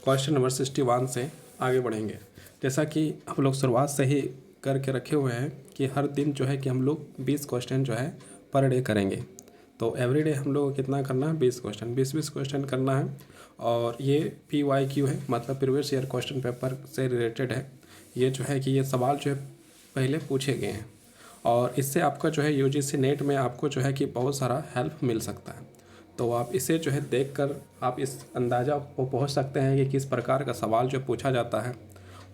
Question number 61 से आगे बढ़ेंगे। जैसा कि हम लोग शुरुआत से ही करके रखे हुए हैं कि हर दिन जो है कि हम लोग 20 क्वेश्चन जो है पर डे करेंगे। तो एवरीडे हम लोग को कितना करना है, 20 क्वेश्चन, 20 क्वेश्चन करना है। और ये PYQ है, मतलब प्रीवियस ईयर क्वेश्चन पेपर से रिलेटेड है। ये जो है कि ये सवाल जो है पहले पूछे गए हैं और इससे आपका जो है UGC नेट में आपको जो है कि बहुत सारा हेल्प मिल सकता है। तो आप इसे जो है देखकर आप इस अंदाज़ा को पहुंच सकते हैं कि किस प्रकार का सवाल जो पूछा जाता है।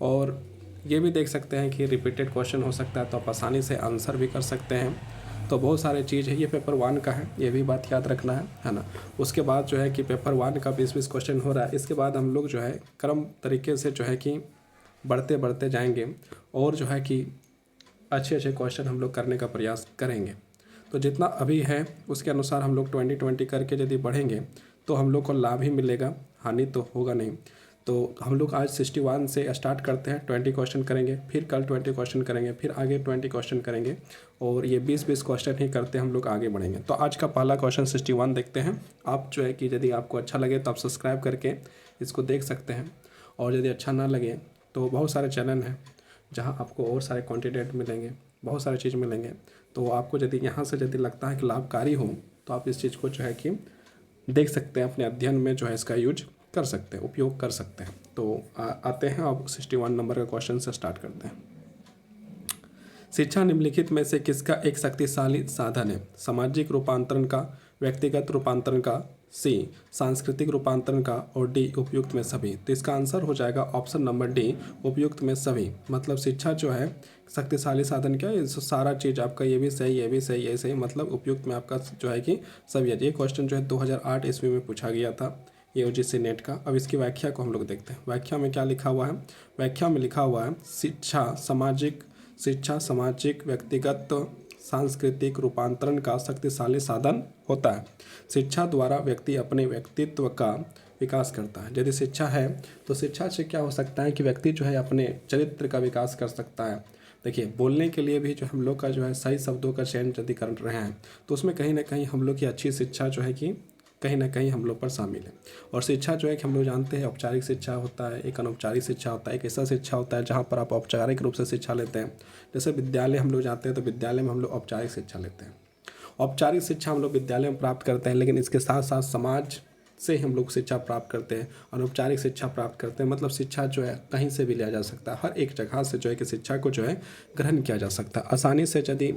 और ये भी देख सकते हैं कि रिपीटेड क्वेश्चन हो सकता है, तो आप आसानी से आंसर भी कर सकते हैं। तो बहुत सारे चीज़ है। ये पेपर 1 का है, ये भी बात याद रखना है ना। उसके बाद जो है कि पेपर 1 का 20 क्वेश्चन हो रहा है। इसके बाद हम लोग जो है क्रम तरीके से जो है कि बढ़ते बढ़ते जाएंगे और जो है कि अच्छे अच्छे क्वेश्चन हम लोग करने का प्रयास करेंगे। तो जितना अभी है उसके अनुसार हम लोग 20-20 करके यदि बढ़ेंगे तो हम लोग को लाभ ही मिलेगा, हानि तो होगा नहीं। तो हम लोग आज 61 से स्टार्ट करते हैं, 20 क्वेश्चन करेंगे, फिर कल 20 क्वेश्चन करेंगे, फिर आगे 20 क्वेश्चन करेंगे और ये 20-20 क्वेश्चन ही करते हम लोग आगे बढ़ेंगे। तो आज का पहला क्वेश्चन 61 देखते हैं। आप जो है कि यदि आपको अच्छा लगे तो आप सब्सक्राइब करके इसको देख सकते हैं, और यदि अच्छा ना लगे तो बहुत सारे चैनल हैं जहाँ आपको और सारे कंटेंट मिलेंगे, बहुत सारी चीज़ मिलेंगे। तो आपको यदि यहाँ से यदि लगता है कि लाभकारी हो तो आप इस चीज़ को जो है कि देख सकते हैं, अपने अध्ययन में जो है इसका यूज कर सकते हैं, उपयोग कर सकते हैं। तो आते हैं अब 61 नंबर का क्वेश्चन से स्टार्ट करते हैं। शिक्षा निम्नलिखित में से किसका एक शक्तिशाली साधन है? सामाजिक रूपांतरण का, व्यक्तिगत रूपांतरण का, सी सांस्कृतिक रूपांतरण का, और डी उपयुक्त में सभी। तो इसका आंसर हो जाएगा ऑप्शन नंबर डी, उपयुक्त में सभी। मतलब शिक्षा जो है शक्तिशाली साधन क्या है, सारा चीज़ आपका ये भी सही, ये भी सही, ये सही, मतलब उपयुक्त में आपका जो है कि सभी है। ये क्वेश्चन जो है 2008 ईस्वी में पूछा गया था UGC नेट का। अब इसकी व्याख्या को हम लोग देखते हैं। व्याख्या में क्या लिखा हुआ है? व्याख्या में लिखा हुआ है शिक्षा सामाजिक, व्यक्तिगत, सांस्कृतिक रूपांतरण का शक्तिशाली साधन होता है। शिक्षा द्वारा व्यक्ति अपने व्यक्तित्व का विकास करता है। यदि शिक्षा है तो शिक्षा से क्या हो सकता है कि व्यक्ति जो है अपने चरित्र का विकास कर सकता है। देखिए, बोलने के लिए भी जो हम लोग का जो है सही शब्दों का चयन यदि कर रहे हैं तो उसमें कहीं ना कहीं हम लोग की अच्छी शिक्षा जो है कि कहीं ना कहीं हम लोग पर शामिल है। और शिक्षा जो है कि हम लोग जानते हैं औपचारिक शिक्षा होता है, एक अनौपचारिक शिक्षा होता है, एक ऐसा शिक्षा होता है जहाँ पर आप औपचारिक रूप से शिक्षा लेते हैं। जैसे विद्यालय हम लोग जाते हैं तो विद्यालय में हम लोग औपचारिक शिक्षा लेते हैं। औपचारिक शिक्षा हम लोग विद्यालय में प्राप्त करते हैं, लेकिन इसके साथ साथ समाज से हम लोग शिक्षा प्राप्त करते हैं, अनौपचारिक शिक्षा प्राप्त करते हैं। मतलब शिक्षा जो है कहीं से भी लिया जा सकता है, हर एक जगह से जो है कि शिक्षा को जो है ग्रहण किया जा सकता है। आसानी से यदि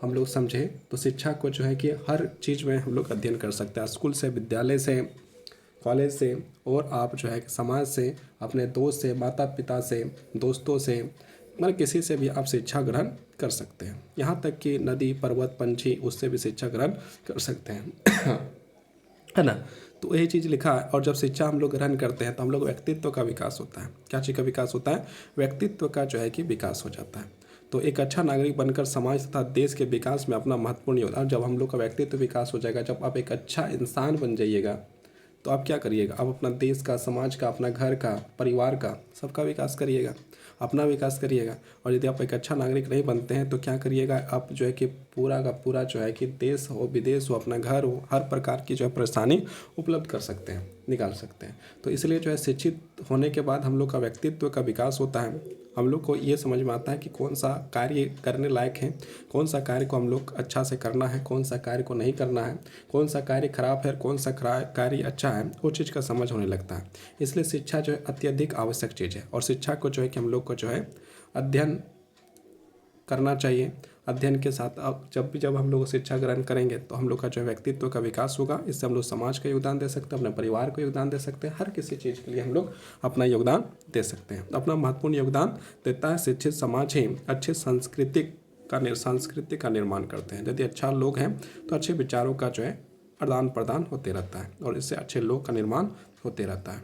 हम लोग समझें तो शिक्षा को जो है कि हर चीज़ में हम लोग अध्ययन कर सकते हैं, स्कूल से, विद्यालय से, कॉलेज से, और आप जो है कि समाज से, अपने दोस्त से, माता पिता से, दोस्तों से, मतलब किसी से भी आप शिक्षा ग्रहण कर सकते हैं। यहाँ तक कि नदी, पर्वत, पंछी, उससे भी शिक्षा ग्रहण कर सकते हैं है ना। तो यही चीज़ लिखा है। और जब शिक्षा हम लोग ग्रहण करते हैं तो हम लोग व्यक्तित्व का विकास होता है। क्या चीज़ का विकास होता है? व्यक्तित्व का जो है कि विकास हो जाता है। तो एक अच्छा नागरिक बनकर समाज तथा देश के विकास में अपना महत्वपूर्ण योगदान, जब हम लोग का व्यक्तित्व विकास हो जाएगा, जब आप एक अच्छा इंसान बन जाइएगा तो आप क्या करिएगा? आप अपना देश का, समाज का, अपना घर का, परिवार का, सबका विकास करिएगा, अपना विकास करिएगा। और यदि आप एक अच्छा नागरिक नहीं बनते हैं तो क्या करिएगा? आप जो है कि पूरा का पूरा जो है कि देश हो, विदेश हो, अपना घर हो, हर प्रकार की जो है परेशानी उपलब्ध कर सकते हैं, निकाल सकते हैं। तो इसलिए जो है शिक्षित होने के बाद हम लोग का व्यक्तित्व का विकास होता है। हम लोग को ये समझ में आता है कि कौन सा कार्य करने लायक है, कौन सा कार्य को हम लोग अच्छा से करना है, कौन सा कार्य को नहीं करना है, कौन सा कार्य खराब है, कौन सा कार्य अच्छा है, वो चीज़ का समझ होने लगता है। इसलिए शिक्षा जो है अत्यधिक आवश्यक चीज़ है। और शिक्षा को जो है कि हम लोग को जो है अध्ययन करना चाहिए। अध्ययन के साथ अब जब हम लोग शिक्षा ग्रहण करेंगे तो हम लोग का जो व्यक्तित्व का विकास होगा। इससे हम लोग समाज का योगदान दे सकते हैं, अपने परिवार को योगदान दे सकते हैं, हर किसी चीज़ के लिए हम लोग अपना योगदान दे सकते हैं। अपना महत्वपूर्ण योगदान देता है। शिक्षित समाज ही अच्छे संस्कृति का निर्माण करते हैं। यदि अच्छा लोग हैं तो अच्छे विचारों का जो है आदान प्रदान होते रहता है और इससे अच्छे लोग का निर्माण होते रहता है।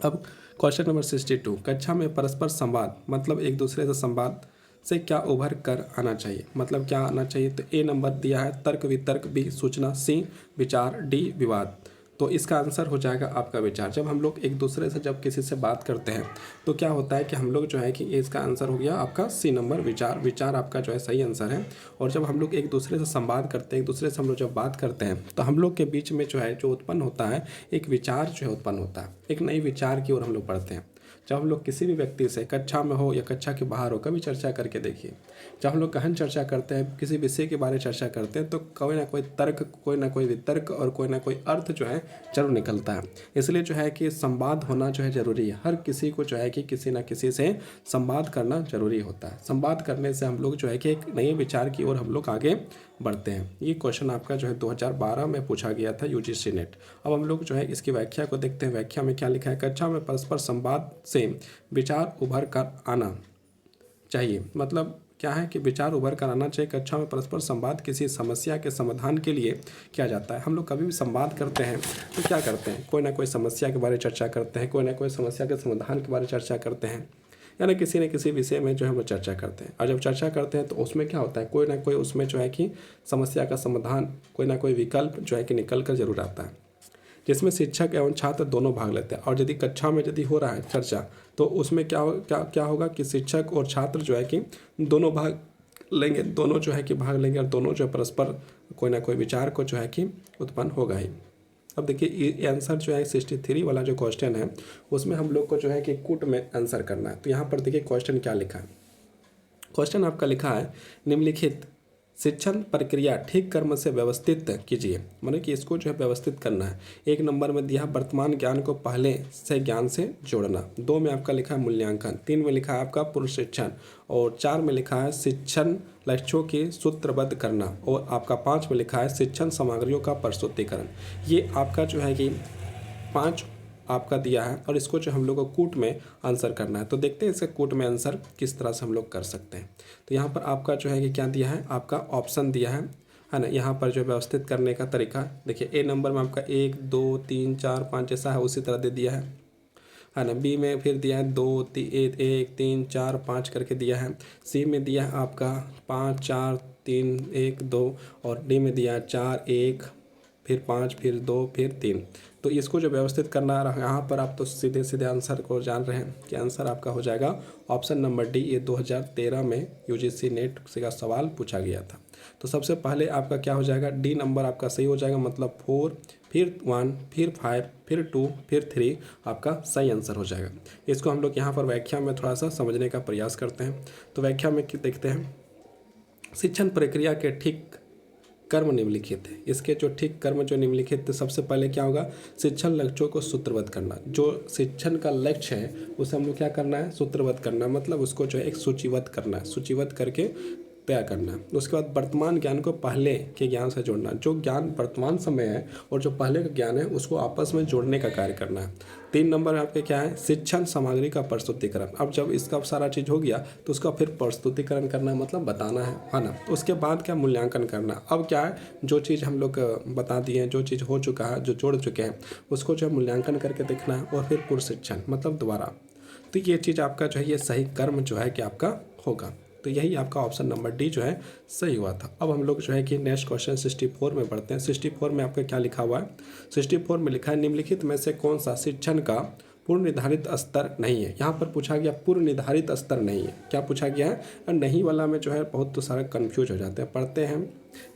अब क्वेश्चन नंबर 62, कक्षा में परस्पर संवाद, मतलब एक दूसरे से संवाद से क्या उभर कर आना चाहिए? मतलब क्या आना चाहिए? तो ए नंबर दिया है तर्क वितर्क, बी सूचना, सी विचार, डी विवाद। तो इसका आंसर हो जाएगा आपका विचार। जब हम लोग एक दूसरे से जब किसी से बात करते हैं तो क्या होता है कि हम लोग जो है कि इसका आंसर हो गया आपका सी नंबर, विचार। विचार आपका जो है सही आंसर है। और जब हम लोग एक दूसरे से संवाद करते हैं, एक दूसरे से हम लोग जब बात करते हैं तो हम लोग के बीच में जो है जो उत्पन्न होता है एक विचार जो है उत्पन्न होता है, एक नई विचार की ओर हम लोग बढ़ते हैं। जब हम लोग किसी भी व्यक्ति से कक्षा में हो या कक्षा के बाहर हो, कभी चर्चा करके देखिए, जब हम लोग गहन चर्चा करते हैं, किसी विषय के बारे में चर्चा करते हैं तो कोई ना कोई तर्क, कोई ना कोई वितर्क और कोई ना कोई अर्थ जो है जरूर निकलता है। इसलिए जो है कि संवाद होना जो है ज़रूरी है। हर किसी को जो है कि किसी ना किसी से संवाद करना ज़रूरी होता है। संवाद करने से हम लोग जो है कि एक नए विचार की ओर हम लोग आगे बढ़ते हैं। ये क्वेश्चन आपका जो है 2012 में पूछा गया था यूजीसी नेट। अब हम लोग जो है इसकी व्याख्या को देखते हैं। व्याख्या में क्या लिखा है, कक्षा में परस्पर संवाद से विचार उभर कर आना चाहिए। मतलब क्या है कि विचार उभर कर आना चाहिए। कक्षा में परस्पर संवाद किसी समस्या के समाधान के लिए किया जाता है। हम लोग कभी भी संवाद करते हैं तो क्या करते हैं, कोई ना कोई समस्या के बारे में चर्चा करते हैं, कोई ना कोई समस्या के समाधान के बारे में चर्चा करते हैं, यानी किसी न किसी विषय में जो है वो चर्चा करते हैं। और जब चर्चा करते हैं तो उसमें क्या होता है, कोई ना कोई उसमें जो है कि समस्या का समाधान, कोई ना कोई विकल्प जो है कि निकल कर जरूर आता है, जिसमें शिक्षक एवं छात्र दोनों भाग लेते हैं। और यदि कक्षा में यदि हो रहा है चर्चा तो उसमें क्या होगा कि शिक्षक और छात्र जो है कि दोनों भाग लेंगे, दोनों जो है कि भाग लेंगे और दोनों जो है परस्पर कोई ना कोई विचार को जो है कि उत्पन्न होगा ही। अब देखिए ये आंसर जो है 63 वाला जो क्वेश्चन है उसमें हम लोग को जो है कि कुट में आंसर करना है। तो यहाँ पर देखिए क्वेश्चन क्या लिखा है। क्वेश्चन आपका लिखा है निम्नलिखित शिक्षण प्रक्रिया ठीक कर्म से व्यवस्थित कीजिए। माने कि इसको जो है व्यवस्थित करना है। 1 नंबर में दिया वर्तमान ज्ञान को पहले से ज्ञान से जोड़ना। 2 में आपका लिखा है मूल्यांकन। 3 में लिखा है आपका पूर्व शिक्षण। और 4 में लिखा है शिक्षण लक्ष्यों की सूत्रबद्ध करना। और आपका 5 में लिखा है शिक्षण सामग्रियों का प्रस्तुतिकरण। ये आपका जो है कि 5 आपका दिया है और इसको जो हम लोग को कूट में आंसर करना है। तो देखते हैं इसका कूट में आंसर किस तरह से हम लोग कर सकते हैं। तो यहाँ पर आपका जो है कि क्या दिया है, आपका ऑप्शन दिया है ना। यहाँ पर जो व्यवस्थित करने का तरीका देखिए, ए नंबर में आपका 1 2 3 4 5 जैसा है उसी तरह दे दिया है ना। बी में फिर दिया है 2 1 3 4 5 करके दिया है। सी में दिया है आपका 5 4 3 1 2 और डी में दिया है 4 1 फिर 5 फिर 2 फिर 3। तो इसको जो व्यवस्थित करना रहा यहाँ पर आप तो सीधे सीधे आंसर को जान रहे हैं कि आंसर आपका हो जाएगा ऑप्शन नंबर डी। ये 2013 में यूजीसी नेट से का सवाल पूछा गया था। तो सबसे पहले आपका क्या हो जाएगा, डी नंबर आपका सही हो जाएगा। मतलब 4 फिर 1 फिर 5 फिर 2 फिर 3 आपका सही आंसर हो जाएगा। इसको हम लोग यहाँ पर व्याख्या में थोड़ा सा समझने का प्रयास करते हैं। तो व्याख्या में देखते हैं, शिक्षण प्रक्रिया के ठीक कर्म निम्नलिखित है। इसके जो ठीक कर्म जो निम्नलिखित, सबसे पहले क्या होगा, शिक्षण लक्ष्यों को सूत्रबद्ध करना। जो शिक्षण का लक्ष्य है उसे हम लोग क्या करना है, सूत्रबद्ध करना। मतलब उसको जो है एक सूचीबद्ध करना है, सूचीबद्ध करके तय करना। उसके बाद वर्तमान ज्ञान को पहले के ज्ञान से जोड़ना। जो ज्ञान वर्तमान समय है और जो पहले का ज्ञान है उसको आपस में जोड़ने का कार्य करना है। 3 नंबर में आपके क्या है, शिक्षण सामग्री का प्रस्तुतिकरण। अब जब इसका सारा चीज़ हो गया तो उसका फिर प्रस्तुतिकरण करना है, मतलब बताना है ना। उसके बाद क्या, मूल्यांकन करना। अब क्या है, जो चीज़ हम लोग बता दिए हैं, जो चीज़ हो चुका है, जो जोड़ चुके हैं, उसको जो है मूल्यांकन करके देखना है। और फिर पूर्व शिक्षण मतलब दोबारा। तो ये चीज़ आपका जो है ये सही कर्म जो है कि आपका होगा। तो यही आपका ऑप्शन नंबर डी जो है सही हुआ था। अब हम लोग जो है कि नेक्स्ट क्वेश्चन 64 में पढ़ते हैं। 64 में आपका क्या लिखा हुआ है, 64 में लिखा है निम्नलिखित में से कौन सा शिक्षण का पूर्व निर्धारित स्तर नहीं है। यहाँ पर पूछा गया पूर्व निर्धारित स्तर नहीं है। क्या पूछा गया है, नहीं वाला में जो है बहुत तो सारे कन्फ्यूज हो जाते हैं। पढ़ते हैं,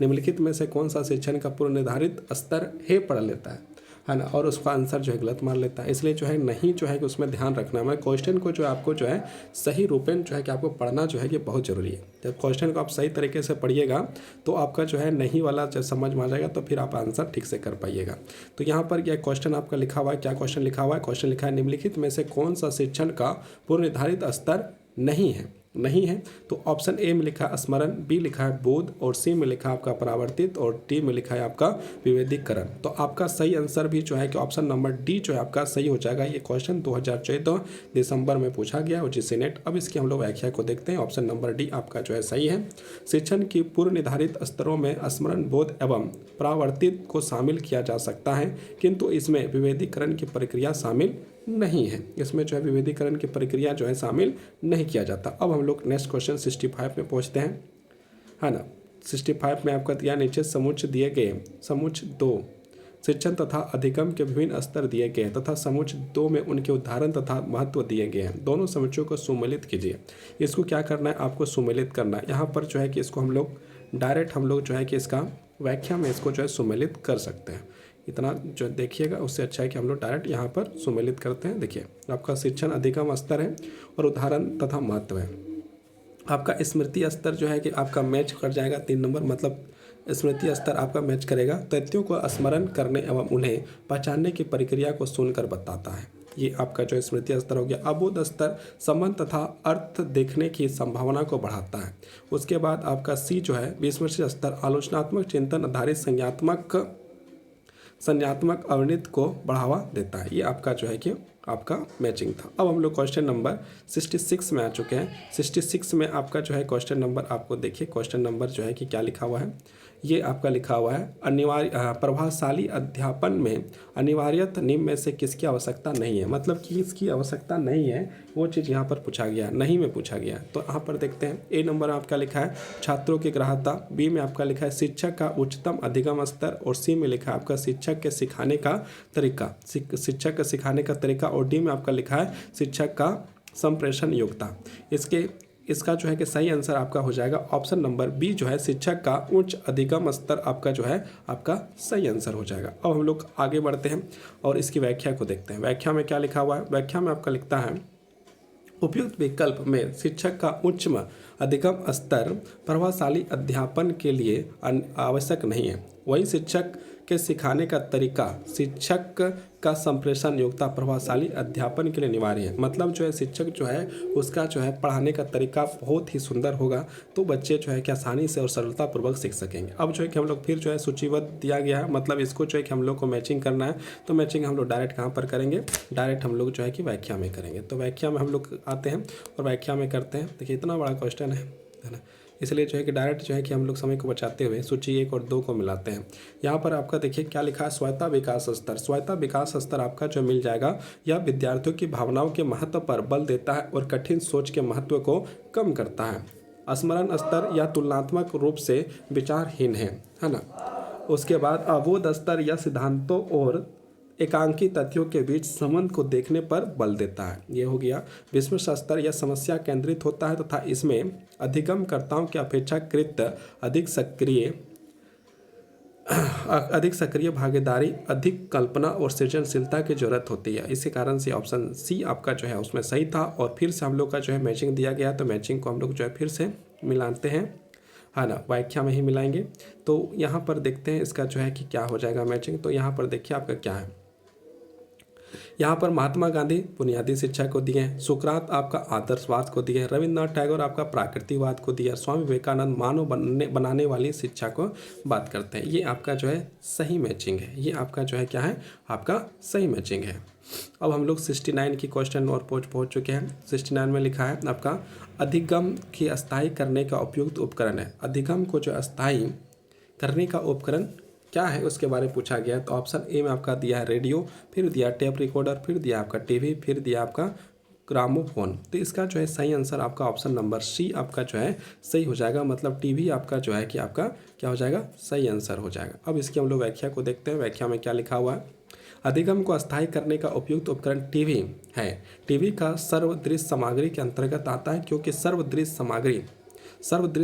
निम्नलिखित में से कौन सा शिक्षण का पूर्व निर्धारित स्तर है पढ़ लेता है ना, और उसका आंसर जो है गलत मान लेता है। इसलिए जो है नहीं जो है कि उसमें ध्यान रखना है। क्वेश्चन को जो आपको जो है सही रूपेण जो है कि आपको पढ़ना जो है कि बहुत ज़रूरी है। जब क्वेश्चन को आप सही तरीके से पढ़िएगा तो आपका जो है नहीं वाला जब समझ में आ जाएगा तो फिर आप आंसर ठीक से कर पाइएगा। तो यहाँ पर यह क्वेश्चन आपका लिखा हुआ है। क्या क्वेश्चन लिखा हुआ है, क्वेश्चन लिखा है निम्नलिखित में से कौन सा शिक्षण का पूर्व निर्धारित स्तर नहीं है। तो ऑप्शन ए में लिखा है स्मरण, बी लिखा है बोध और सी में लिखा है आपका परावर्तित और डी में लिखा है आपका विवेदीकरण। तो आपका सही आंसर भी जो है कि ऑप्शन नंबर डी जो है आपका सही हो जाएगा। ये क्वेश्चन 2014 दिसंबर में पूछा गया यूजीसी नेट। अब इसकी हम लोग व्याख्या को देखते हैं। ऑप्शन नंबर डी आपका जो है सही है। शिक्षण की पूर्व निर्धारित स्तरों में स्मरण, बोध एवं परावर्तित को शामिल किया जा सकता है, किंतु इसमें विवेदीकरण की प्रक्रिया शामिल नहीं है। इसमें जो है विभेदीकरण की प्रक्रिया जो है शामिल नहीं किया जाता। अब हम लोग नेक्स्ट क्वेश्चन 65 में पहुंचते हैं, है ना। 65 में आपका दिया नीचे समुच्चय दिए गए समुच्चय 2 शिक्षण तथा अधिगम के विभिन्न स्तर दिए गए हैं तथा समुच्चय 2 में उनके उदाहरण तथा महत्व दिए गए हैं। दोनों समुच्चयों को सुमेलित कीजिए। इसको क्या करना है, आपको सुमेलित करना है। यहाँ पर जो है कि इसको हम लोग डायरेक्ट हम लोग जो है कि इसका व्याख्या में इसको जो है सुमेलित कर सकते हैं। इतना जो देखिएगा उससे अच्छा है कि हम लोग डायरेक्ट यहाँ पर सुमेलित करते हैं। देखिए आपका शिक्षण अधिगम स्तर है और उदाहरण तथा महत्व है। आपका स्मृति स्तर जो है कि आपका मैच कर जाएगा 3 नंबर, मतलब स्मृति स्तर आपका मैच करेगा। तथ्यों को स्मरण करने एवं उन्हें पहचानने की प्रक्रिया को सुनकर बताता है। ये आपका जो स्मृति स्तर हो गया। अबोध स्तर संबंध तथा अर्थ देखने की संभावना को बढ़ाता है। उसके बाद आपका सी जो है विस्मृति स्तर आलोचनात्मक चिंतन आधारित संज्ञात्मक अवनित को बढ़ावा देता है। ये आपका जो है कि आपका मैचिंग था। अब हम लोग क्वेश्चन नंबर 66 में आ चुके हैं। 66 में आपका जो है क्वेश्चन नंबर आपको देखिए, क्वेश्चन नंबर जो है कि क्या लिखा हुआ है, ये आपका लिखा हुआ है अनिवार्य प्रभावशाली अध्यापन में अनिवार्यत निम्न में से किसकी आवश्यकता नहीं है। मतलब कि इसकी आवश्यकता नहीं है वो चीज़ यहाँ पर पूछा गया है, नहीं में पूछा गया है। तो यहाँ पर देखते हैं ए नंबर आपका लिखा है छात्रों की ग्राह्यता, बी में आपका लिखा है शिक्षक का उच्चतम अधिगम स्तर और सी में लिखा है आपका शिक्षक के सिखाने का तरीका, शिक्षक का सिखाने का तरीका, और डी में आपका लिखा है शिक्षक का संप्रेषण योग्यता। इसका जो है कि सही आंसर आपका हो जाएगा ऑप्शन नंबर बी जो है शिक्षक का उच्च अधिगम स्तर आपका जो है आपका सही आंसर हो जाएगा। अब हम लोग आगे बढ़ते हैं और इसकी व्याख्या को देखते हैं। व्याख्या में क्या लिखा हुआ है, व्याख्या में आपका लिखता है उपयुक्त विकल्प में शिक्षक का उच्च अधिगम स्तर प्रभावशाली अध्यापन के लिए आवश्यक नहीं है, वही शिक्षक के सिखाने का तरीका शिक्षक का संप्रेषण योग्यता प्रभावशाली अध्यापन के लिए अनिवार्य है। मतलब जो है शिक्षक जो है उसका जो है पढ़ाने का तरीका बहुत ही सुंदर होगा तो बच्चे जो है कि आसानी से और सरलतापूर्वक सीख सकेंगे। अब जो है कि हम लोग फिर जो है सूचीबद्ध दिया गया है, मतलब इसको जो है कि हम लोग को मैचिंग करना है। तो मैचिंग हम लोग डायरेक्ट कहाँ पर करेंगे, डायरेक्ट हम लोग जो है कि व्याख्या में करेंगे। तो व्याख्या में हम लोग आते हैं और व्याख्या में करते हैं। देखिए इतना बड़ा क्वेश्चन है ना, इसलिए जो है कि डायरेक्ट जो है कि हम लोग समय को बचाते हुए सूची 1 और 2 को मिलाते हैं। यहाँ पर आपका देखिए क्या लिखा है स्वायत्ता विकास स्तर। स्वायत्ता विकास स्तर आपका जो मिल जाएगा यह विद्यार्थियों की भावनाओं के महत्व पर बल देता है और कठिन सोच के महत्व को कम करता है। स्मरण स्तर यह तुलनात्मक रूप से विचारहीन है ना। उसके बाद अबोध स्तर या सिद्धांतों और एकांकी तथ्यों के बीच संबंध को देखने पर बल देता है। ये हो गया। विस्मृति स्तर यह समस्या केंद्रित होता है तथा इसमें अधिगमकर्ताओं की अपेक्षाकृत अधिक सक्रिय भागीदारी, अधिक कल्पना और सृजनशीलता की जरूरत होती है। इसी कारण से ऑप्शन सी आपका जो है उसमें सही था। और फिर से हम लोग का जो है मैचिंग दिया गया, तो मैचिंग को हम लोग जो है फिर से मिलाते हैं, है ना, व्याख्या में ही मिलाएंगे। तो यहाँ पर देखते हैं इसका जो है कि क्या हो जाएगा मैचिंग। तो यहाँ पर देखिए आपका क्या है, यहाँ पर महात्मा गांधी बुनियादी शिक्षा को दिए हैं, सुकरात आपका आदर्शवाद को दिए हैं, रविन्द्रनाथ टैगोर आपका प्राकृतिकवाद को दिया, स्वामी विवेकानंद मानव बनाने वाली शिक्षा को बात करते हैं। ये आपका जो है सही मैचिंग है, ये आपका जो है क्या है आपका सही मैचिंग है। अब हम लोग 69 की क्वेश्चन और पहुँच चुके हैं। 69 में लिखा है आपका अधिगम की अस्थायी करने का उपयुक्त उपकरण है। अधिगम को जो अस्थायी करने का उपकरण क्या है उसके बारे में पूछा गया है। तो ऑप्शन ए में आपका दिया है रेडियो, फिर दिया टेप रिकॉर्डर, फिर दिया आपका टीवी, फिर दिया आपका ग्रामोफोन। तो इसका जो है सही आंसर आपका ऑप्शन नंबर सी आपका जो है सही हो जाएगा। मतलब टीवी आपका जो है कि आपका क्या हो जाएगा, सही आंसर हो जाएगा। अब इसकी हम लोग व्याख्या को देखते हैं। व्याख्या में क्या लिखा हुआ है, अधिगम को अस्थायी करने का उपयुक्त उपकरण टीवी है। टीवी का सर्वदृश्य सामग्री के अंतर्गत आता है, क्योंकि सर्वदृश्य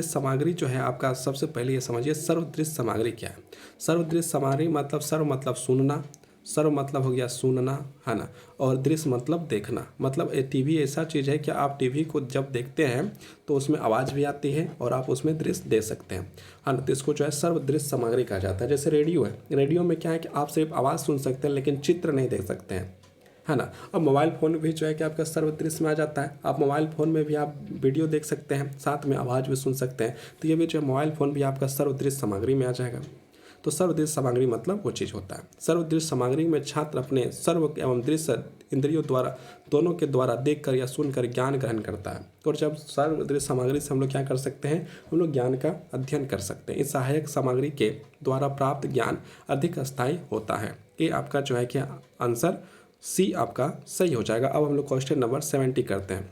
सामग्री जो है आपका, सबसे पहले ये समझिए सर्वदृश्य सामग्री क्या है। सर्वदृश्य सामग्री मतलब सर्व मतलब सुनना, सर्व मतलब हो गया सुनना, है ना, और दृश्य मतलब देखना। मतलब टीवी ऐसा चीज़ है कि आप टीवी को जब देखते हैं तो उसमें आवाज़ भी आती है और आप उसमें दृश्य देख सकते हैं, है ना। तो इसको जो है सर्वदृश्य सामग्री कहा जाता है। जैसे रेडियो है, रेडियो में क्या है कि आप सिर्फ आवाज़ सुन सकते हैं लेकिन चित्र नहीं देख सकते हैं, है ना। अब मोबाइल फ़ोन भी जो है कि आपका सर्वदृश्य में आ जाता है। आप मोबाइल फ़ोन में भी आप वीडियो देख सकते हैं, साथ में आवाज़ भी सुन सकते हैं। तो ये भी जो है मोबाइल फ़ोन भी आपका सर्वदृश्य सामग्री में आ जाएगा। तो सर्वदृश्य सामग्री मतलब वो चीज़ होता है। सर्वदृश्य सामग्री में छात्र अपने सर्व एवं दृश्य इंद्रियों द्वारा दोनों के द्वारा देखकर या सुनकर ज्ञान ग्रहण करता है। और जब सर्वदृश्य सामग्री से हम लोग क्या कर सकते हैं, हम लोग ज्ञान का अध्ययन कर सकते हैं। इस सहायक सामग्री के द्वारा प्राप्त ज्ञान अधिक स्थायी होता है। ये आपका जो है कि आंसर सी आपका सही हो जाएगा। अब हम लोग क्वेश्चन नंबर 70 करते हैं।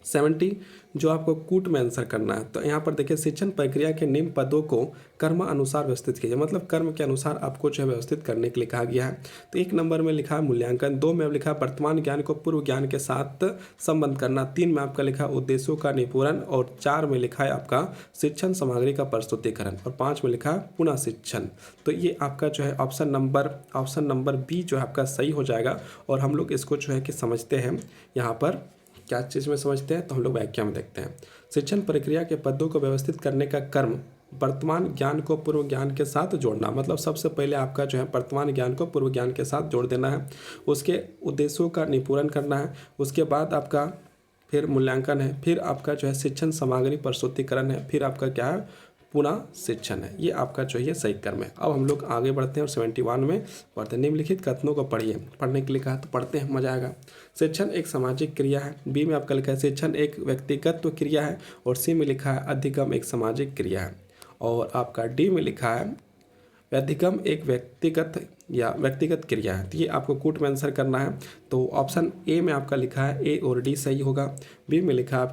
70 जो आपको कूट में आंसर करना है। तो यहाँ पर देखिए शिक्षण प्रक्रिया के निम्न पदों को कर्म अनुसार व्यवस्थित कीजिए, मतलब कर्म के अनुसार आपको जो है व्यवस्थित करने के लिए कहा गया है। तो 1 नंबर में लिखा है मूल्यांकन, 2 में लिखा है वर्तमान ज्ञान को पूर्व ज्ञान के साथ संबंध करना, 3 में आपका लिखा है उद्देश्यों का निपूरण, और 4 में लिखा है आपका शिक्षण सामग्री का प्रस्तुतिकरण, और 5 में लिखा है पुनः शिक्षण। तो ये आपका जो है ऑप्शन नंबर बी जो है आपका सही हो जाएगा। और हम लोग इसको जो है कि समझते हैं, यहाँ पर क्या चीज़ में समझते हैं, तो हम लोग व्याख्या में देखते हैं। शिक्षण प्रक्रिया के पदों को व्यवस्थित करने का कर्म वर्तमान ज्ञान को पूर्व ज्ञान के साथ जोड़ना, मतलब सबसे पहले आपका जो है वर्तमान ज्ञान को पूर्व ज्ञान के साथ जोड़ देना है, उसके उद्देश्यों का निपूरण करना है, उसके बाद आपका फिर मूल्यांकन है, फिर आपका जो है शिक्षण सामग्री प्रस्तुतिकरण है, फिर आपका क्या है पुनः शिक्षण है। ये आपका जो है सही कर्म है। अब हम लोग आगे बढ़ते हैं और 71 में पढ़ते हैं। निम्नलिखित कथनों को पढ़िए, पढ़ने के लिए कहा तो पढ़ते हैं, मजा आएगा। शिक्षण एक सामाजिक क्रिया है, बी में आपका लिखा है शिक्षण एक व्यक्तिगत क्रिया है, और सी में लिखा है अधिगम एक सामाजिक क्रिया है, और आपका डी में लिखा है अधिगम एक व्यक्तिगत क्रिया है। तो ये आपको कूट में आंसर करना है। तो ऑप्शन ए में आपका लिखा है ए और डी सही होगा, बी में लिखा है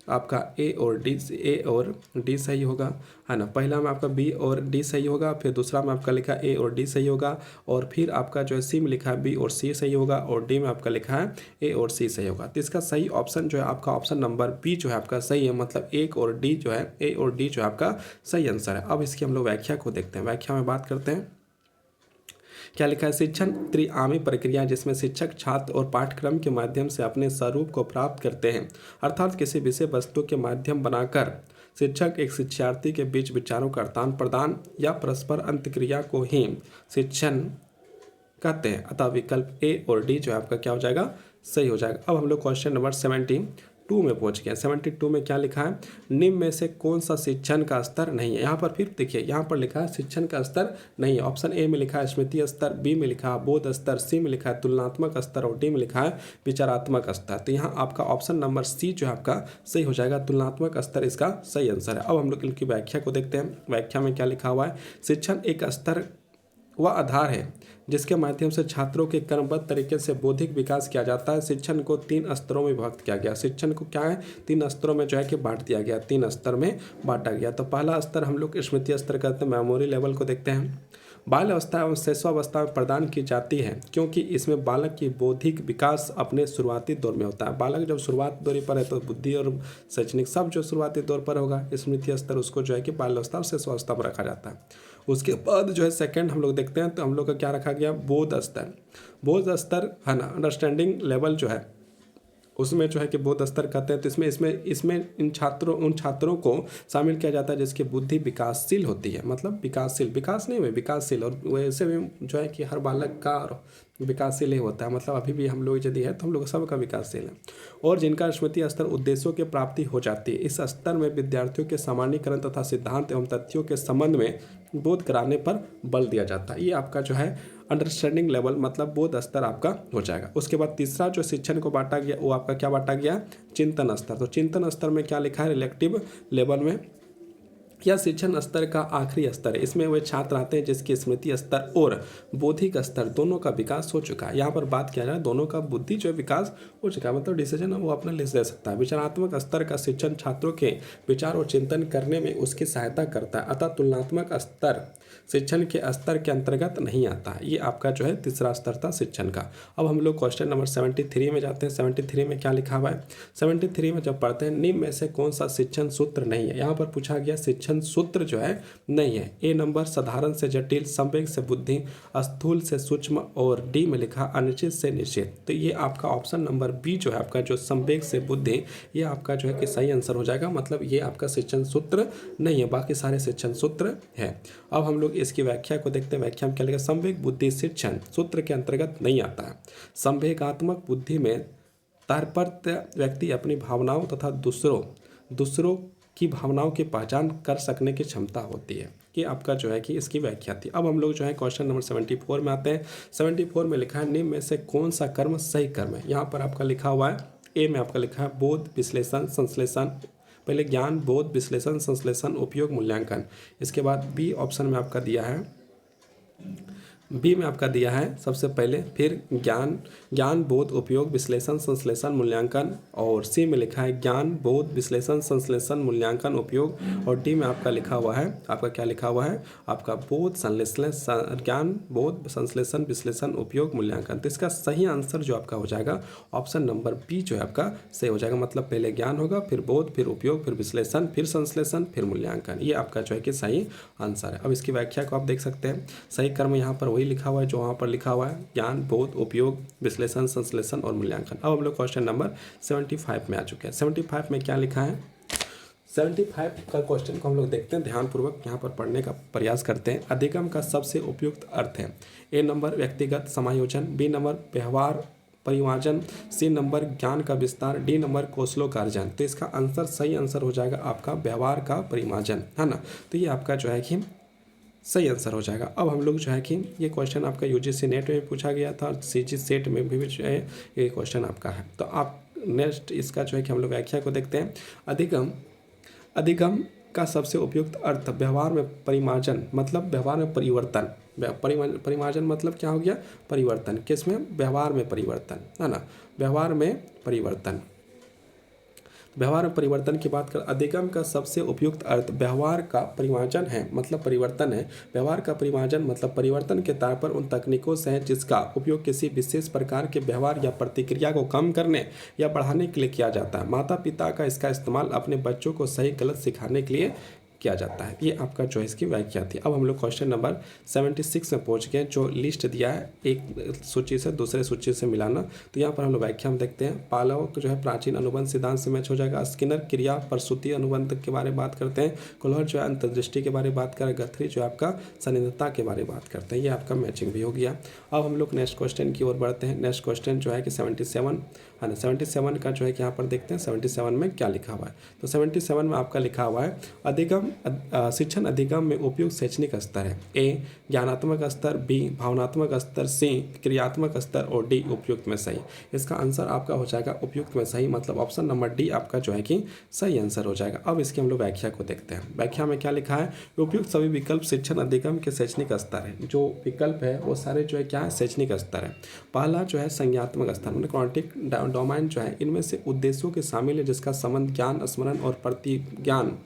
आपका ए और डी सही होगा, है ना। पहला में आपका बी और डी सही होगा, फिर दूसरा में आपका लिखा है ए और डी सही होगा, और फिर आपका जो है सी में लिखा है बी और सी सही होगा, और डी में आपका लिखा है ए और सी सही होगा। तो इसका सही ऑप्शन जो है आपका ऑप्शन नंबर बी जो है आपका सही है, मतलब ए और डी जो है आपका सही आंसर है। अब इसकी हम लोग व्याख्या को देखते हैं, व्याख्या में बात करते हैं। क्या लिखा है, शिक्षण त्रिआमी प्रक्रिया जिसमें शिक्षक छात्र और पाठ्यक्रम के माध्यम से अपने स्वरूप को प्राप्त करते हैं, अर्थात किसी विषय वस्तु के माध्यम बनाकर शिक्षक एक शिक्षार्थी के बीच विचारों का आदान प्रदान या परस्पर अंतक्रिया को ही शिक्षण कहते हैं। अतः विकल्प ए और डी जो है आपका क्या हो जाएगा, सही हो जाएगा। अब हम लोग क्वेश्चन नंबर 72 में पहुंच गए। 72 में क्या लिखा है, निम्न में से कौन सा शिक्षण का स्तर नहीं है। यहाँ पर फिर देखिए, यहाँ पर लिखा है शिक्षण का स्तर नहीं है। ऑप्शन ए में लिखा है स्मृति स्तर, बी में लिखा है बोध स्तर, सी में लिखा है तुलनात्मक स्तर, और डी में लिखा है विचारात्मक स्तर। तो यहाँ आपका ऑप्शन नंबर सी जो है आपका सही हो जाएगा, तुलनात्मक स्तर इसका सही आंसर है। अब हम लोग इनकी व्याख्या को देखते हैं। व्याख्या में क्या लिखा हुआ है, शिक्षण एक स्तर वह आधार है जिसके माध्यम से छात्रों के क्रमबद्ध तरीके से बौद्धिक विकास किया जाता है। शिक्षण को 3 स्तरों में विभक्त किया गया। शिक्षण को क्या है, 3 स्तरों में जो है कि बांट दिया गया, 3 स्तर में बांटा गया। तो पहला स्तर हम लोग स्मृति स्तर कहते हैं, मेमोरी लेवल को देखते हैं। बाल अवस्था एवं शैशवावस्था में प्रदान की जाती है, क्योंकि इसमें बालक की बौद्धिक विकास अपने शुरुआती दौर में होता है। बालक जब शुरुआती दौर पर है तो बुद्धि और शैक्षणिक सब जो शुरुआती दौर पर होगा, स्मृति स्तर उसको जो है कि बाल अवस्था और शैशवावस्था में रखा जाता है। उसके बाद जो है सेकंड हम लोग देखते हैं, तो हम लोग का क्या रखा गया, बोध स्तर। बोध स्तर है ना, अंडरस्टैंडिंग लेवल जो है उसमें जो है कि बोध स्तर कहते हैं। तो इसमें उन छात्रों को शामिल किया जाता है जिसकी बुद्धि विकासशील होती है, मतलब विकासशील, और वैसे भी जो है कि हर बालक का विकासशील ही होता है, मतलब अभी भी हम लोग यदि है तो हम लोग सबका विकासशील है, और जिनका स्मृति स्तर उद्देश्यों की प्राप्ति हो जाती है। इस स्तर में विद्यार्थियों के सामान्यीकरण तथा सिद्धांत एवं तथ्यों के संबंध में बोध कराने पर बल दिया जाता है। ये आपका जो है अंडरस्टैंडिंग लेवल, मतलब बोध स्तर आपका हो जाएगा। उसके बाद तीसरा जो शिक्षण को बांटा गया वो आपका क्या बांटा गया, चिंतन स्तर। तो चिंतन स्तर में क्या लिखा है, रिलेक्टिव लेवल में यह शिक्षण स्तर का आखिरी स्तर है। इसमें वे छात्र आते हैं जिसके स्मृति स्तर और बौद्धिक स्तर दोनों का विकास हो चुका है। यहाँ पर बात किया जाए दोनों का बुद्धि जो विकास हो चुका है, मतलब डिसीजन वो अपना ले सकता है। विचारात्मक स्तर का शिक्षण छात्रों के विचार और चिंतन करने में उसकी सहायता करता है। अतः तुलनात्मक स्तर शिक्षण के स्तर के अंतर्गत नहीं आता है। ये आपका जो है तीसरा स्तर था शिक्षण का। अब हम लोग क्वेश्चन नंबर 73 में जाते हैं। 73 में क्या लिखा हुआ है, 73 में जब पढ़ते हैं, निम्न में से कौन सा शिक्षण सूत्र नहीं है। यहाँ पर पूछा गया शिक्षण सूत्र जो है नहीं है। ए नंबर साधारण से जटिल, संवेग से बुद्धि, स्थूल से सूक्ष्म, और डी में लिखा अनिश्चित से निश्चित। तो ये आपका ऑप्शन नंबर बी जो है आपका जो संवेग से बुद्धि, ये आपका जो है कि सही आंसर हो जाएगा, मतलब ये आपका शिक्षण सूत्र नहीं है, बाकी सारे शिक्षण सूत्र है। अब हम लोग इसकी व्याख्या को देखते हैं। व्याख्या में क्या लिखा, संवेग बुद्धि शिक्षण सूत्र के अंतर्गत नहीं आता है। संवेगात्मक बुद्धि में तात्पर्य व्यक्ति अपनी भावनाओं तथा दूसरों की भावनाओं की पहचान कर सकने की क्षमता होती है। कि आपका जो है कि इसकी व्याख्या थी। अब हम लोग जो है क्वेश्चन नंबर 74 में आते हैं। 74 में लिखा है निम्न में से कौन सा कर्म सही कर्म है। यहाँ पर आपका लिखा हुआ है, ए में आपका लिखा है बोध विश्लेषण संश्लेषण, पहले ज्ञान बोध विश्लेषण संश्लेषण उपयोग मूल्यांकन। इसके बाद बी ऑप्शन में आपका दिया है बी में आपका दिया है सबसे पहले, फिर ज्ञान बोध उपयोग विश्लेषण संश्लेषण मूल्यांकन, और सी में लिखा है ज्ञान बोध विश्लेषण संश्लेषण मूल्यांकन उपयोग, और डी में आपका लिखा हुआ है, आपका क्या लिखा हुआ है, आपका बोध संश्लेषण ज्ञान बोध संश्लेषण विश्लेषण उपयोग मूल्यांकन। तो इसका सही आंसर जो आपका हो जाएगा ऑप्शन नंबर बी जो है आपका सही हो जाएगा। मतलब पहले ज्ञान होगा, फिर बोध, फिर उपयोग, फिर विश्लेषण, फिर संश्लेषण, फिर मूल्यांकन। ये आपका जो है कि सही आंसर है। अब इसकी व्याख्या को आप देख सकते हैं, सही कर्म यहाँ पर वही लिखा हुआ है जो वहाँ पर लिखा हुआ है, ज्ञान बोध उपयोग विश्लेषण संश्लेषण और मूल्यांकन। अब हम लोग क्वेश्चन नंबर 75 में आ चुके हैं। 75 में क्या लिखा है, 75 का क्वेश्चन को हम लोग देखते हैं, ध्यानपूर्वक यहाँ पर पढ़ने का प्रयास करते हैं। अधिगम का सबसे उपयुक्त अर्थ है, ए नंबर व्यक्तिगत समायोजन, बी नंबर व्यवहार परिमार्जन, सी नंबर ज्ञान का विस्तार, डी नंबर कौशलों का अर्जन। तो इसका आंसर सही आंसर हो जाएगा आपका व्यवहार का परिमार्जन, है ना। तो ये आपका जो है कि सही आंसर हो जाएगा। अब हम लोग जो है कि ये क्वेश्चन आपका यूजीसी नेट में पूछा गया था और सीजी सेट में भी जो है ये क्वेश्चन आपका है। तो आप नेक्स्ट इसका जो है कि हम लोग व्याख्या को देखते हैं। अधिगम का सबसे उपयुक्त अर्थ व्यवहार में परिमार्जन, मतलब व्यवहार में परिवर्तन। परिमार्जन मतलब क्या हो गया, परिवर्तन। किसमें, व्यवहार में परिवर्तन, है ना, व्यवहार में परिवर्तन। व्यवहार में परिवर्तन की बात कर, अधिगम का सबसे उपयुक्त अर्थ व्यवहार का परिमार्जन है, मतलब परिवर्तन है। व्यवहार का परिमार्जन मतलब परिवर्तन के तौर पर उन तकनीकों से है जिसका उपयोग किसी विशेष प्रकार के व्यवहार या प्रतिक्रिया को कम करने या बढ़ाने के लिए किया जाता है। माता पिता का इसका इस्तेमाल अपने बच्चों को सही गलत सिखाने के लिए किया जाता है। ये आपका चॉइस की व्याख्या थी। अब हम लोग क्वेश्चन नंबर 76 में पहुंच गए, जो लिस्ट दिया है एक सूची से दूसरे सूची से मिलाना। तो यहाँ पर हम लोग व्याख्या में देखते हैं। पालव जो है प्राचीन अनुबंध सिद्धांत से मैच हो जाएगा। स्किनर क्रिया प्रसूति अनुबंध के बारे में बात करते हैं। कोहलर जो है अंतर्दृष्टि के बारे में बात करें। गथरी जो है आपका सन्निधता के बारे में बात करते हैं। ये आपका मैचिंग भी हो गया। अब हम लोग नेक्स्ट क्वेश्चन की ओर बढ़ते हैं। नेक्स्ट क्वेश्चन जो है कि 77 है ना, 77 का जो है कि यहाँ पर देखते हैं 77 में क्या लिखा हुआ है। तो 77 में आपका लिखा हुआ है अधिगम शिक्षण अधिगम में उपयुक्त शैक्षणिक स्तर है, ए ज्ञानात्मक स्तर, बी भावनात्मक स्तर, सी क्रियात्मक स्तर और डी उपयुक्त में सही। इसका आंसर आपका हो जाएगा उपयुक्त में सही, मतलब ऑप्शन नंबर डी आपका जो है कि सही आंसर हो जाएगा। अब इसकी हम लोग व्याख्या को देखते हैं। व्याख्या में क्या लिखा है, उपयुक्त सभी विकल्प शिक्षण अधिगम के शैक्षणिक स्तर है। जो विकल्प है वो सारे जो है क्या है, शैक्षणिक स्तर है। पहला जो है संज्ञात्मक स्तर, मतलब क्वांटिक डोमेन जो है, इनमें से उद्देश्यों के शामिल है जिसका संबंध ज्ञान स्मरण और प्रतिज्ञान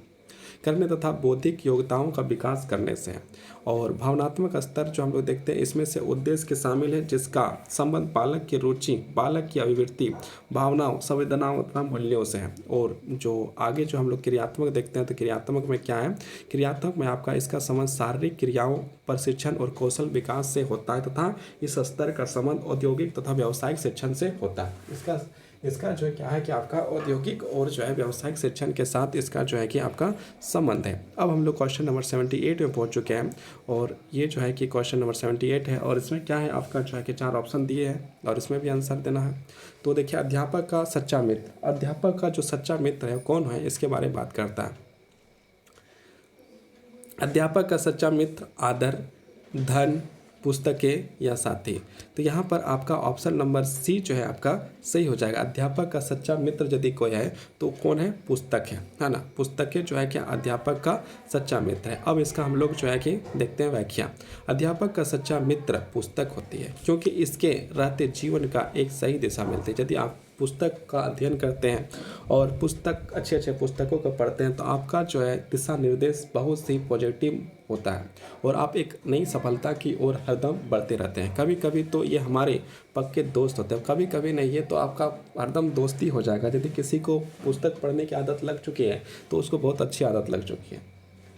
करने तथा बौद्धिक योग्यताओं का विकास करने से है। और भावनात्मक स्तर जो हम लोग देखते हैं, इसमें से उद्देश्य के शामिल है जिसका संबंध बालक की रुचि, बालक की अभिवृत्ति, भावनाओं, संवेदनाओं तथा मूल्यों से है। और जो आगे जो हम लोग क्रियात्मक देखते हैं, तो क्रियात्मक में क्या है, क्रियात्मक में आपका इसका संबंध शारीरिक क्रियाओं, प्रशिक्षण और कौशल विकास से होता है तथा इस स्तर का संबंध औद्योगिक तथा व्यावसायिक शिक्षण से होता है। इसका जो है क्या है कि आपका औद्योगिक और जो है व्यावसायिक शिक्षण के साथ इसका जो है कि आपका संबंध है। अब हम लोग क्वेश्चन नंबर 78 में पहुंच चुके हैं और ये जो है कि क्वेश्चन नंबर 78 है और इसमें क्या है आपका जो है कि 4 ऑप्शन दिए हैं और इसमें भी आंसर देना है। तो देखिए, अध्यापक का सच्चा मित्र, अध्यापक का जो सच्चा मित्र है कौन है, इसके बारे में बात करता है। अध्यापक का सच्चा मित्र आदर, धन, पुस्तकें या साथी। तो यहाँ पर आपका ऑप्शन नंबर सी जो है आपका सही हो जाएगा। अध्यापक का सच्चा मित्र यदि कोई है तो कौन है, पुस्तक है ना। पुस्तकें जो है क्या अध्यापक का सच्चा मित्र है। अब इसका हम लोग जो है कि देखते हैं व्याख्या। अध्यापक का सच्चा मित्र पुस्तक होती है क्योंकि इसके रहते जीवन का एक सही दिशा मिलती है। यदि आप पुस्तक का अध्ययन करते हैं और पुस्तक अच्छे पुस्तकों को पढ़ते हैं तो आपका जो है दिशा निर्देश बहुत सी पॉजिटिव होता है और आप एक नई सफलता की ओर हरदम बढ़ते रहते हैं। कभी कभी तो ये हमारे पक्के दोस्त होते हैं, कभी कभी नहीं, ये तो आपका हरदम दोस्ती हो जाएगा। यदि किसी को पुस्तक पढ़ने की आदत लग चुकी है तो उसको बहुत अच्छी आदत लग चुकी है।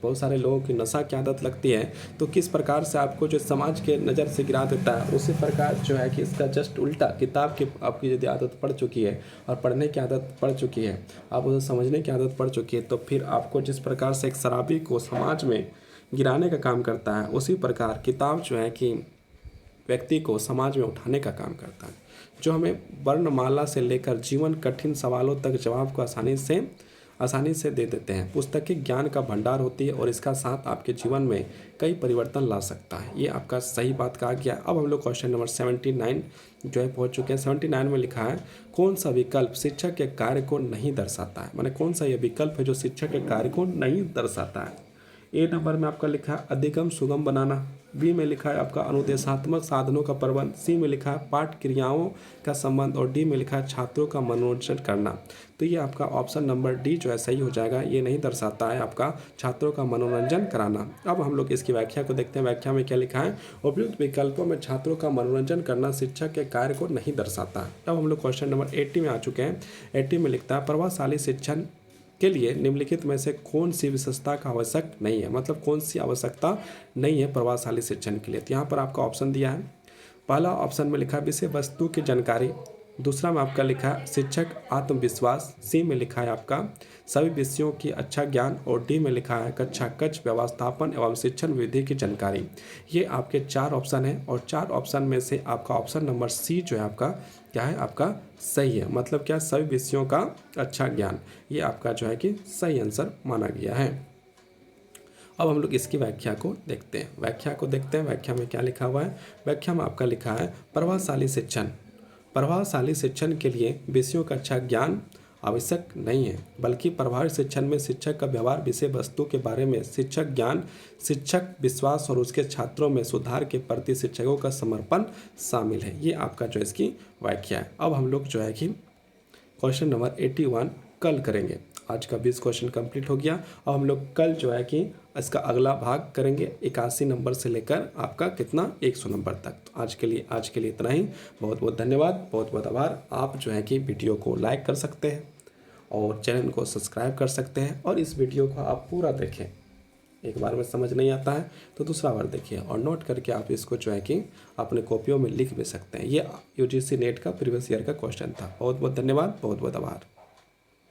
बहुत सारे लोगों की नशा की आदत लगती है तो किस प्रकार से आपको जो समाज के नज़र से गिरा देता है, उसी प्रकार जो है कि इसका जस्ट उल्टा किताब की आपकी यदि आदत पड़ चुकी है और पढ़ने की आदत पड़ चुकी है, आप उसे समझने की आदत पड़ चुकी है, तो फिर आपको जिस प्रकार से एक शराबी को समाज में गिराने का काम करता है, उसी प्रकार किताब जो है कि व्यक्ति को समाज में उठाने का काम करता है, जो हमें वर्णमाला से लेकर जीवन कठिन सवालों तक जवाब को आसानी से दे देते हैं। पुस्तकें ज्ञान का भंडार होती है और इसका साथ आपके जीवन में कई परिवर्तन ला सकता है। ये आपका सही बात कहा गया। अब हम लोग क्वेश्चन नंबर 79 जो है पहुंच चुके हैं। 79 में लिखा है कौन सा विकल्प शिक्षक के कार्य को नहीं दर्शाता है, माने कौन सा ये विकल्प है जो शिक्षक के कार्य को नहीं दर्शाता है। ए नंबर में आपका लिखा है अधिगम सुगम बनाना, बी में लिखा है आपका अनुदेशात्मक साधनों का प्रबंध, सी में लिखा है पाठ क्रियाओं का संबंध और डी में लिखा है छात्रों का मनोरंजन करना। तो ये आपका ऑप्शन नंबर डी जो है सही हो जाएगा। ये नहीं दर्शाता है आपका छात्रों का मनोरंजन कराना। अब हम लोग इसकी व्याख्या को देखते हैं। व्याख्या में क्या लिखा है, उपयुक्त विकल्पों में छात्रों का मनोरंजन करना शिक्षक के कार्य को नहीं दर्शाता। अब हम लोग क्वेश्चन नंबर 80 में आ चुके हैं। 80 में लिखता है प्रभावशाली शिक्षण के लिए निम्नलिखित में से कौन सी विशेषता का आवश्यक नहीं है, मतलब कौन सी आवश्यकता नहीं है प्रभावशाली शिक्षण के लिए। तो यहाँ पर आपका ऑप्शन दिया है। पहला ऑप्शन में लिखा है विषय वस्तु की जानकारी, दूसरा में आपका लिखा है शिक्षक आत्मविश्वास, सी में लिखा है आपका सभी विषयों की अच्छा ज्ञान और डी में लिखा है कक्षा कक्ष व्यवस्थापन एवं शिक्षण विधि की जानकारी। ये आपके 4 ऑप्शन हैं और 4 ऑप्शन में से आपका ऑप्शन नंबर सी जो है आपका क्या है, आपका सही है। मतलब क्या, सभी विषयों का अच्छा ज्ञान, ये आपका जो है कि सही आंसर माना गया है। अब हम लोग इसकी व्याख्या को देखते हैं। व्याख्या में क्या लिखा हुआ है। व्याख्या में आपका लिखा है प्रभावशाली शिक्षण, प्रभावशाली शिक्षण के लिए विषयों का अच्छा ज्ञान आवश्यक नहीं है, बल्कि प्रभावी शिक्षण में शिक्षक का व्यवहार, विषय वस्तु के बारे में शिक्षक ज्ञान, शिक्षक विश्वास और उसके छात्रों में सुधार के प्रति शिक्षकों का समर्पण शामिल है। ये आपका जो इसकी व्याख्या है। अब हम लोग जो है कि क्वेश्चन नंबर 81 कल करेंगे। आज का 20 क्वेश्चन कंप्लीट हो गया। अब हम लोग कल जो है कि इसका अगला भाग करेंगे 81 नंबर से लेकर आपका कितना 100 नंबर तक। तो आज के लिए इतना ही। बहुत बहुत धन्यवाद, बहुत बहुत आभार। आप जो है कि वीडियो को लाइक कर सकते हैं और चैनल को सब्सक्राइब कर सकते हैं और इस वीडियो को आप पूरा देखें। एक बार में समझ नहीं आता है तो दूसरा बार देखिए और नोट करके आप इसको जो है कि अपने कॉपियों में लिख भी सकते हैं। ये UGC नेट का प्रीवियस ईयर का क्वेश्चन था। बहुत बहुत धन्यवाद, बहुत बहुत आभार।